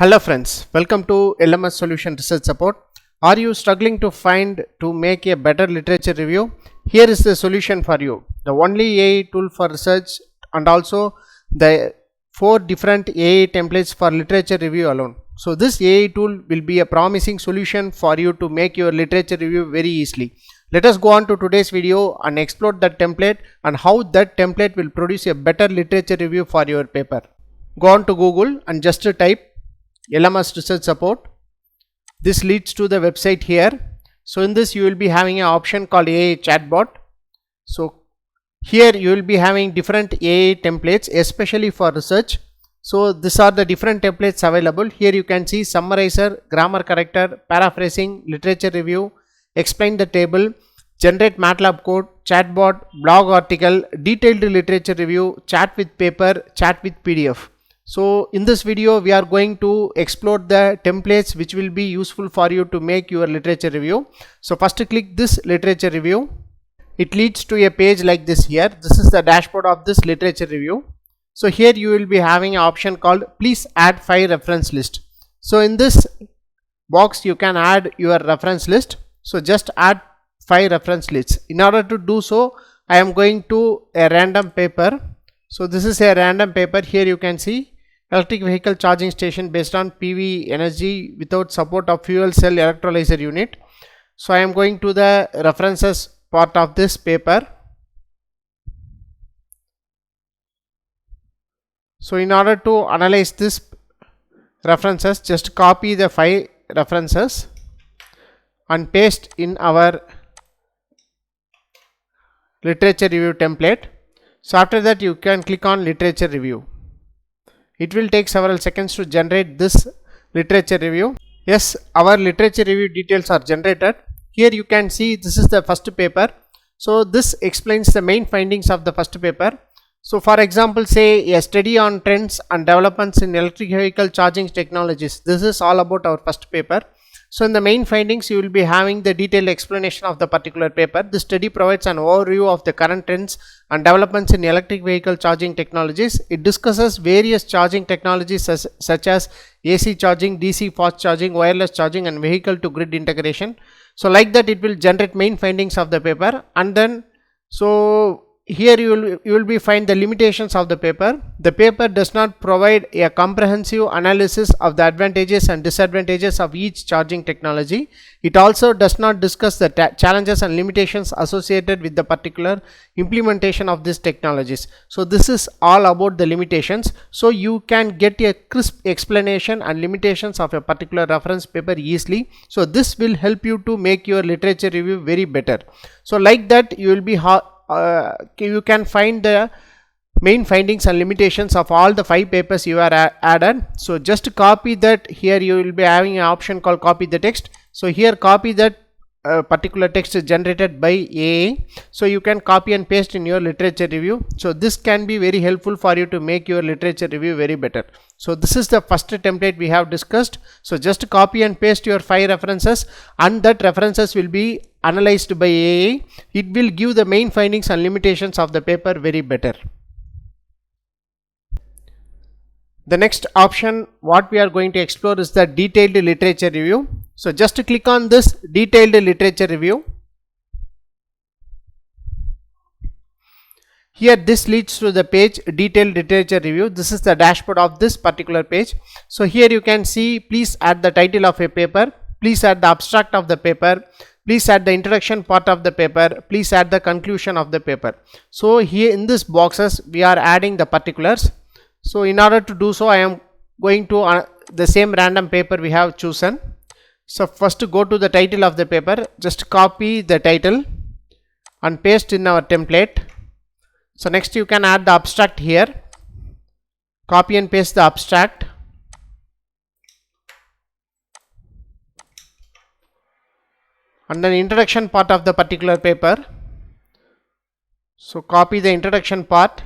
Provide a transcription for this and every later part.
Hello friends, welcome to LMS Solution Research Support. Are you struggling to make a better literature review? Here is the solution for you. The only AI tool for research and also the 4 different AI templates for literature review alone. So this AI tool will be a promising solution for you to make your literature review very easily. Let us go on to today's video and explore that template and how that template will produce a better literature review for your paper. Go on to Google and just type LMS Research Support. This leads to the website here. So in this you will be having an option called AI Chatbot. So here you will be having different AI templates especially for research. So these are the different templates available. Here you can see summarizer, grammar corrector, paraphrasing, literature review, explain the table, generate MATLAB code, chatbot, blog article, detailed literature review, chat with paper, chat with PDF. So in this video we are going to explore the templates which will be useful for you to make your literature review. So first click this literature review. It leads to a page like this here. This is the dashboard of this literature review. So here you will be having an option called please add 5 reference list. So in this box you can add your reference list. So just add 5 reference lists. In order to do so, I am going to a random paper. So this is a random paper. Here you can see electric vehicle charging station based on PV energy without support of fuel cell electrolyzer unit. So I am going to the references part of this paper. So in order to analyze this references, just copy the 5 references and paste in our literature review template. So after that you can click on literature review. It will take several seconds to generate this literature review. Yes, our literature review details are generated. Here you can see this is the first paper. So this explains the main findings of the first paper. So for example, say a study on trends and developments in electric vehicle charging technologies. This is all about our first paper. So in the main findings you will be having the detailed explanation of the particular paper. The study provides an overview of the current trends and developments in electric vehicle charging technologies. It discusses various charging technologies such as AC charging, DC fast charging, wireless charging and vehicle to grid integration. So like that it will generate main findings of the paper, and then so here you will be find the limitations of the paper. The paper does not provide a comprehensive analysis of the advantages and disadvantages of each charging technology. It also does not discuss the challenges and limitations associated with the particular implementation of these technologies. So this is all about the limitations. So you can get a crisp explanation and limitations of a particular reference paper easily. So this will help you to make your literature review very better. So like that you will be you can find the main findings and limitations of all the 5 papers you are added. So just copy that. Here you will be having an option called copy the text. So here copy that particular text is generated by AI. So you can copy and paste in your literature review. So this can be very helpful for you to make your literature review very better. So this is the first template we have discussed. So just copy and paste your 5 references, and that references will be analyzed by AI. It will give the main findings and limitations of the paper very better. The next option what we are going to explore is the detailed literature review. So just click on this detailed literature review. Here this leads to the page detailed literature review. This is the dashboard of this particular page. So here you can see please add the title of a paper, please add the abstract of the paper, please add the introduction part of the paper, please add the conclusion of the paper. So here in this boxes we are adding the particulars. So in order to do so, I am going to the same random paper we have chosen. So first go to the title of the paper, just copy the title and paste in our template. So next you can add the abstract here, copy and paste the abstract. And then introduction part of the particular paper. So copy the introduction part.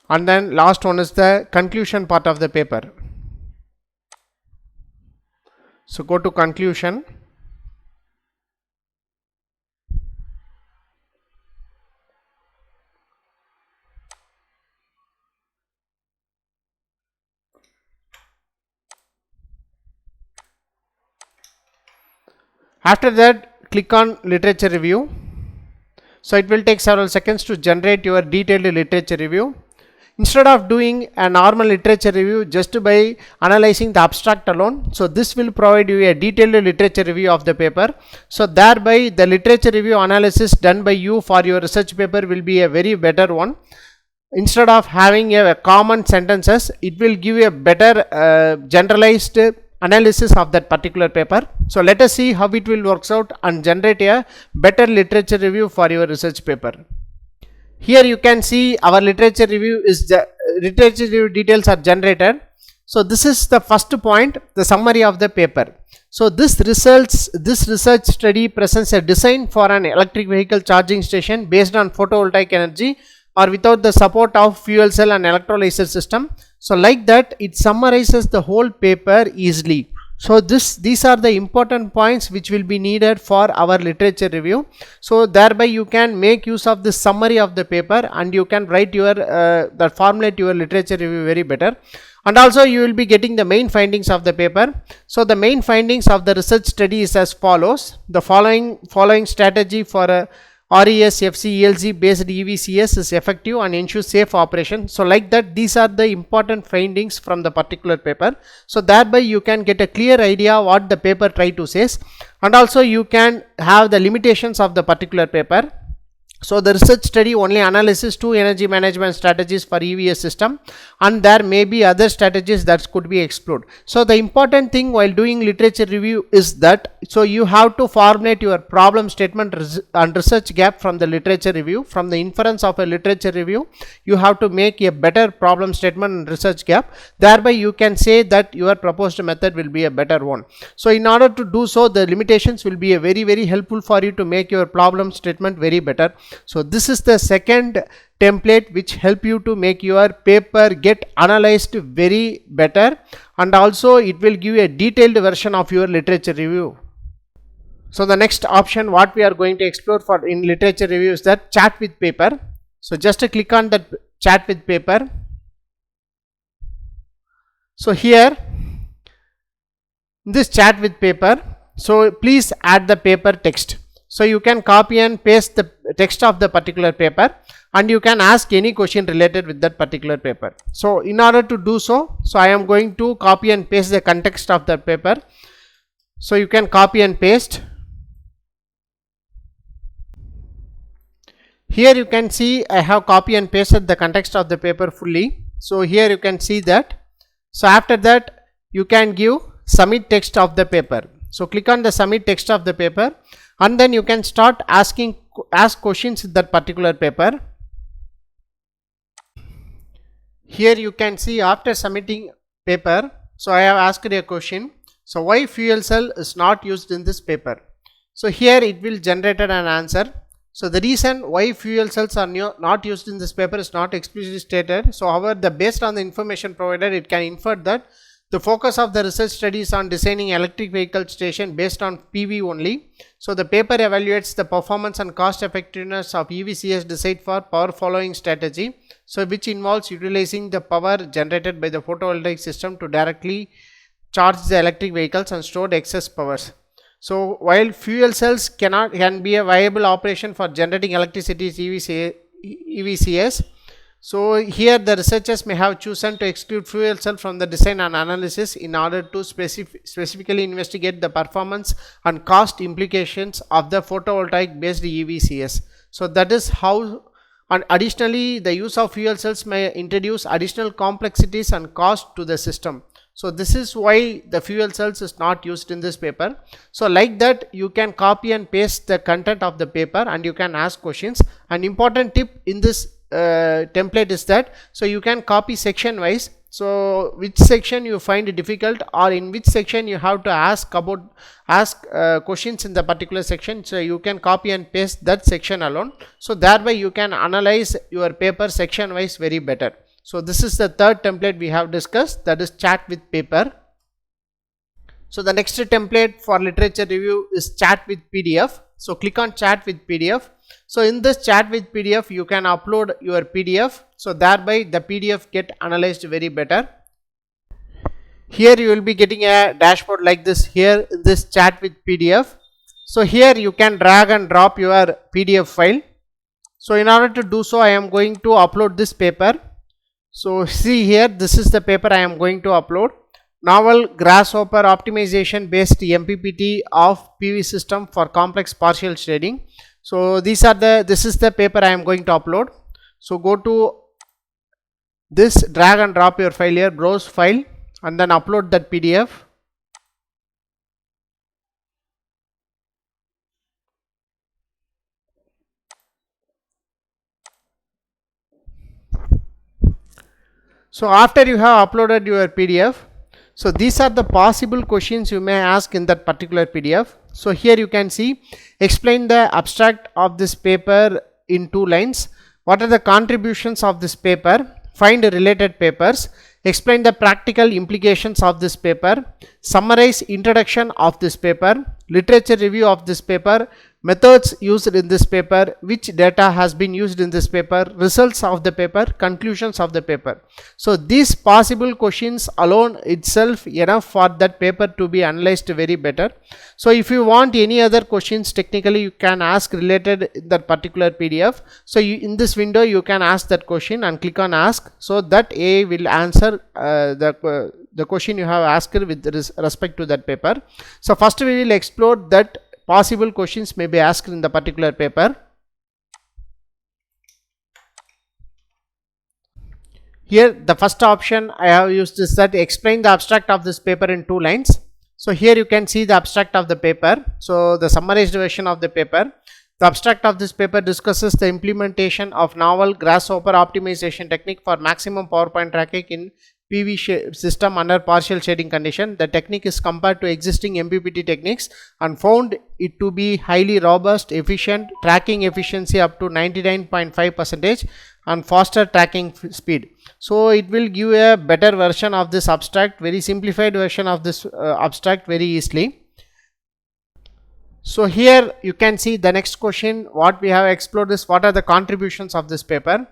And then last one is the conclusion part of the paper. So go to conclusion. After that, click on literature review. So it will take several seconds to generate your detailed literature review. Instead of doing a normal literature review just by analyzing the abstract alone, so this will provide you a detailed literature review of the paper. So thereby the literature review analysis done by you for your research paper will be a very better one. Instead of having a common sentences, it will give you a better generalized analysis of that particular paper. So let us see how it will works out and generate a better literature review for your research paper. Here you can see our literature review is literature review details are generated. So this is the first point, the summary of the paper. So this research study presents a design for an electric vehicle charging station based on photovoltaic energy or without the support of fuel cell and electrolyzer system. So like that, it summarizes the whole paper easily. So these are the important points which will be needed for our literature review. So thereby you can make use of the summary of the paper and you can write your formulate your literature review very better. And also you will be getting the main findings of the paper. So the main findings of the research study is as follows. The following strategy for RES FC ELZ based EVCS is effective and ensures safe operation. So like that, these are the important findings from the particular paper. So thereby you can get a clear idea what the paper try to say, and also you can have the limitations of the particular paper. So the research study only analyzes 2 energy management strategies for EVS system, and there may be other strategies that could be explored. So the important thing while doing literature review is that, so you have to formulate your problem statement and research gap from the literature review. From the inference of a literature review, you have to make a better problem statement and research gap. Thereby you can say that your proposed method will be a better one. So in order to do so, the limitations will be a very helpful for you to make your problem statement very better. So this is the second template which help you to make your paper get analyzed very better, and also it will give you a detailed version of your literature review. So the next option what we are going to explore for in literature review is that chat with paper. So just click on that chat with paper. So here this chat with paper, so please add the paper text. So you can copy and paste the text of the particular paper and you can ask any question related with that particular paper. So in order to do so, I am going to copy and paste the context of the paper. So you can copy and paste. Here you can see I have copy and pasted the context of the paper fully. So here you can see that. So after that you can give submit text of the paper. So click on the submit text of the paper, and then you can start ask questions in that particular paper. Here you can see after submitting paper, so I have asked a question. So why fuel cell is not used in this paper? So here it will generate an answer. So the reason why fuel cells are not used in this paper is not explicitly stated. So however, based on the information provided, it can infer that the focus of the research study is on designing electric vehicle station based on PV only. So the paper evaluates the performance and cost effectiveness of EVCS design for power following strategy, so which involves utilizing the power generated by the photovoltaic system to directly charge the electric vehicles and stored excess powers. So while fuel cells can be a viable operation for generating electricity EVCS, so here the researchers may have chosen to exclude fuel cell from the design and analysis in order to specifically investigate the performance and cost implications of the photovoltaic based EVCS. So that is how. And additionally, the use of fuel cells may introduce additional complexities and cost to the system. So this is why the fuel cells is not used in this paper. So like that, you can copy and paste the content of the paper and you can ask questions. An important tip in this template is that, so you can copy section wise. So which section you find difficult, or in which section you have to ask questions in the particular section, so you can copy and paste that section alone. So thereby you can analyze your paper section wise very better. So this is the third template we have discussed, that is chat with paper. So the next template for literature review is chat with PDF. So click on chat with PDF. So in this chat with PDF, you can upload your PDF. So thereby the PDF get analyzed very better. Here you will be getting a dashboard like this here in this chat with PDF. So here you can drag and drop your PDF file. So in order to do so, I am going to upload this paper. So see here, this is the paper I am going to upload. Novel Grasshopper optimization based MPPT of PV system for complex partial shading. So this is the paper I am going to upload. So go to this, drag and drop your file here, browse file, and then upload that PDF. So after you have uploaded your PDF, so these are the possible questions you may ask in that particular PDF. So here you can see, explain the abstract of this paper in 2 lines. What are the contributions of this paper? Find related papers. Explain the practical implications of this paper. Summarize introduction of this paper. Literature review of this paper. Methods used in this paper, which data has been used in this paper, results of the paper, conclusions of the paper. So these possible questions alone itself enough for that paper to be analyzed very better. So if you want any other questions, technically you can ask related in that particular PDF. So in this window you can ask that question and click on ask, so that AI will answer the question you have asked with respect to that paper. So first we will explore that possible questions may be asked in the particular paper. Here the first option I have used is that explain the abstract of this paper in 2 lines. So here you can see the abstract of the paper. So the summarized version of the paper. The abstract of this paper discusses the implementation of novel Grasshopper optimization technique for maximum power point tracking in PV system under partial shading condition. The technique is compared to existing MPPT techniques and found it to be highly robust, efficient, tracking efficiency up to 99.5% and faster tracking speed. So it will give a better version of this abstract, very simplified version of this abstract very easily. So here you can see the next question what we have explored is what are the contributions of this paper.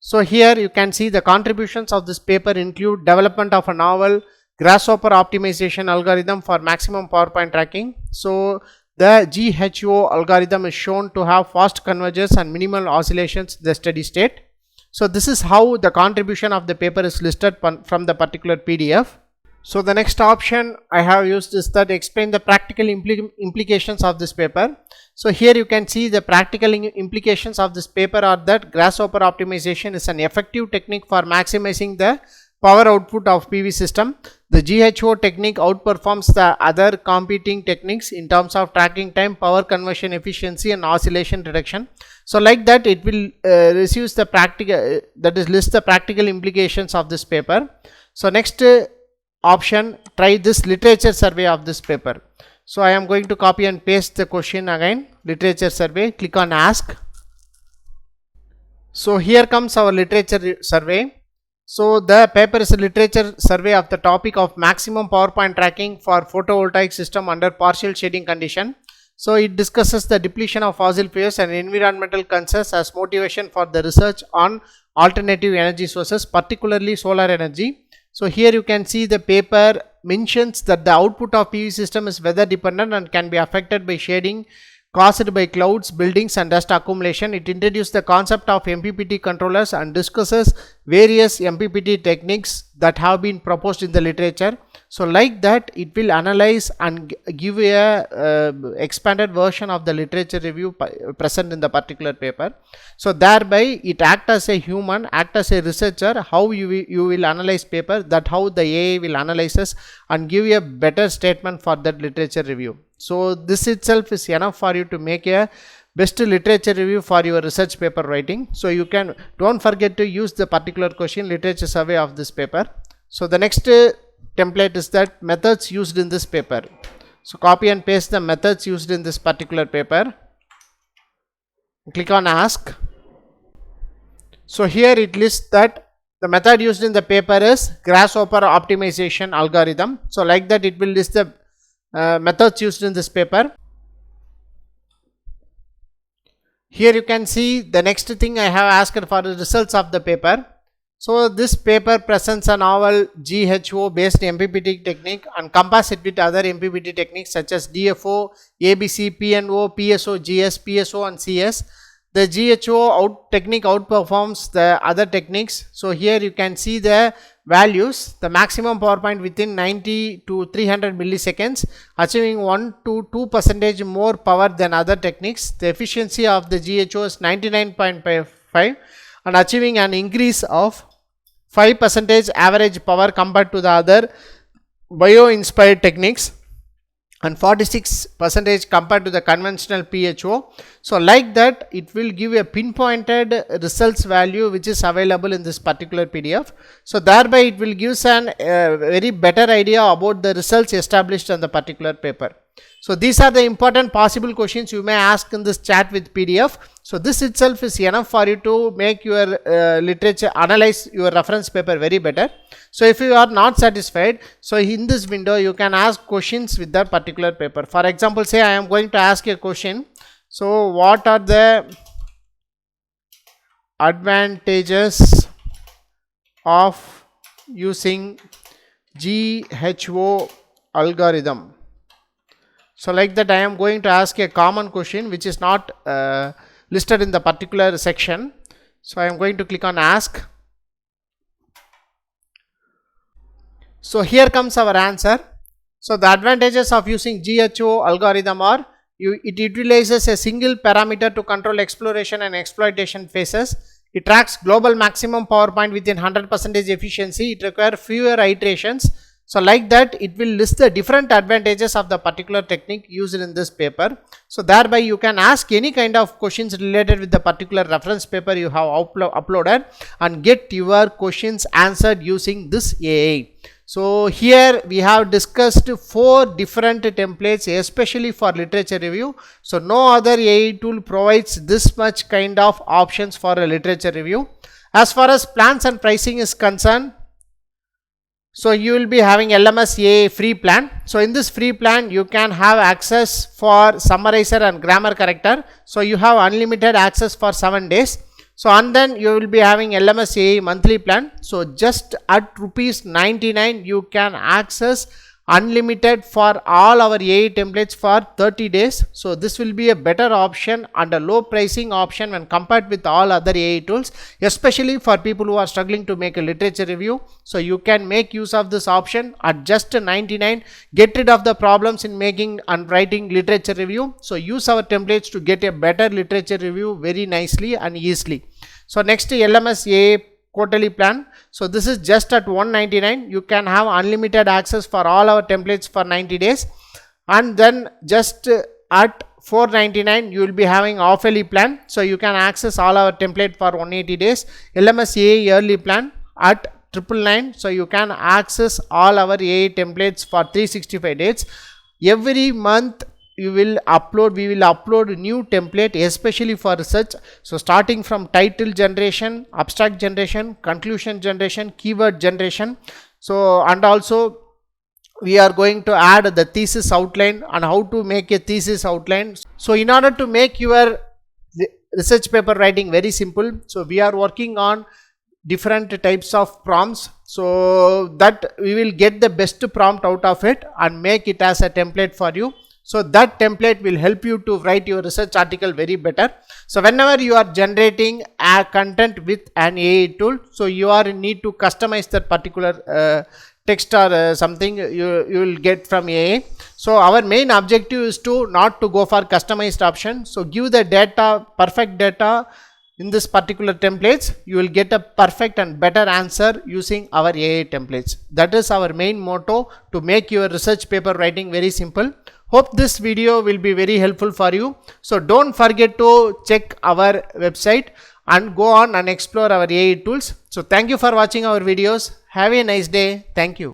So here you can see the contributions of this paper include development of a novel Grasshopper optimization algorithm for maximum power point tracking. So the 𝐲𝐻O algorithm is shown to have fast convergence and minimal oscillations in the steady state. So this is how the contribution of the paper is listed from the particular PDF. So the next option I have used is that explain the practical implications of this paper. So here you can see the practical implications of this paper are that Grasshopper optimization is an effective technique for maximizing the power output of PV system. The 𝐸HO technique outperforms the other competing techniques in terms of tracking time, power conversion efficiency and oscillation reduction. So like that it will receive the practical, that is list the practical implications of this paper. So next option, try this literature survey of this paper. So I am going to copy and paste the question again, literature survey, click on ask. So here comes our literature survey. So the paper is a literature survey of the topic of maximum power point tracking for photovoltaic system under partial shading condition. So it discusses the depletion of fossil fuels and environmental concerns as motivation for the research on alternative energy sources, particularly solar energy. So here you can see the paper mentions that the output of PV system is weather dependent and can be affected by shading caused by clouds, buildings and dust accumulation. It introduced the concept of MPPT controllers and discusses various MPPT techniques that have been proposed in the literature. So like that it will analyze and give a expanded version of the literature review present in the particular paper. So thereby it act as a human, act as a researcher, how you will analyze paper, that how the AI will analyze and give you a better statement for that literature review. So this itself is enough for you to make a best literature review for your research paper writing. So you can, don't forget to use the particular question literature survey of this paper. So the next template is that methods used in this paper. So copy and paste the methods used in this particular paper. Click on ask. So here it lists that the method used in the paper is Grasshopper optimization algorithm. So like that it will list the methods used in this paper. Here you can see the next thing I have asked for the results of the paper. So this paper presents a novel 𝐸HO based MPPT technique and compares it with other MPPT techniques such as DFO, ABC, PNO, PSO, GS, PSO and CS. The 𝐸HO technique outperforms the other techniques. So here you can see the values, the maximum power point within 90 to 300 milliseconds, achieving 1 to 2% more power than other techniques. The efficiency of the 𝐸HO is 99.5 and achieving an increase of 5% average power compared to the other bio-inspired techniques and 46% compared to the conventional PHO. So like that, it will give a pinpointed results value which is available in this particular PDF. So thereby it will give us an very better idea about the results established on the particular paper. So these are the important possible questions you may ask in this chat with PDF. So this itself is enough for you to make your literature, analyze your reference paper very better. So if you are not satisfied, so in this window you can ask questions with that particular paper. For example, say I am going to ask a question. So what are the advantages of using 𝐸HO algorithm? So like that I am going to ask a common question which is not listed in the particular section. So I am going to click on ask. So here comes our answer. So the advantages of using 𝐸HO algorithm are it utilizes a single parameter to control exploration and exploitation phases. It tracks global maximum power point within 100% efficiency. It requires fewer iterations. So like that it will list the different advantages of the particular technique used in this paper. So thereby you can ask any kind of questions related with the particular reference paper you have uploaded and get your questions answered using this AI. So here we have discussed 4 different templates especially for literature review. So no other AI tool provides this much kind of options for a literature review. As far as plans and pricing is concerned, so you will be having LMS AI free plan. So in this free plan you can have access for summarizer and grammar corrector. So you have unlimited access for 7 days. So and then you will be having LMS AI monthly plan. So just at ₹99 you can access unlimited for all our AI templates for 30 days. So this will be a better option and a low pricing option when compared with all other AI tools, especially for people who are struggling to make a literature review. So you can make use of this option at just 99, get rid of the problems in making and writing literature review. So use our templates to get a better literature review very nicely and easily. So next, LMS AI quarterly plan. So this is just at $199. You can have unlimited access for all our templates for 90 days. And then just at $499 you will be having half-yearly plan. So you can access all our template for 180 days. LMS AI yearly plan at $999. So you can access all our AI templates for 365 days. Every month we will upload new template especially for research. So starting from title generation, abstract generation, conclusion generation, keyword generation. So and also we are going to add the thesis outline and how to make a thesis outline. So in order to make your research paper writing very simple, so we are working on different types of prompts, so that we will get the best prompt out of it and make it as a template for you. So that template will help you to write your research article very better. So whenever you are generating a content with an AI tool, so you are in need to customize that particular text or something you will get from AI. So our main objective is to not to go for customized option. So give the data, perfect data in this particular templates, you will get a perfect and better answer using our AI templates. That is our main motto, to make your research paper writing very simple. Hope this video will be very helpful for you. So don't forget to check our website and go on and explore our AI tools. So thank you for watching our videos. Have a nice day. Thank you.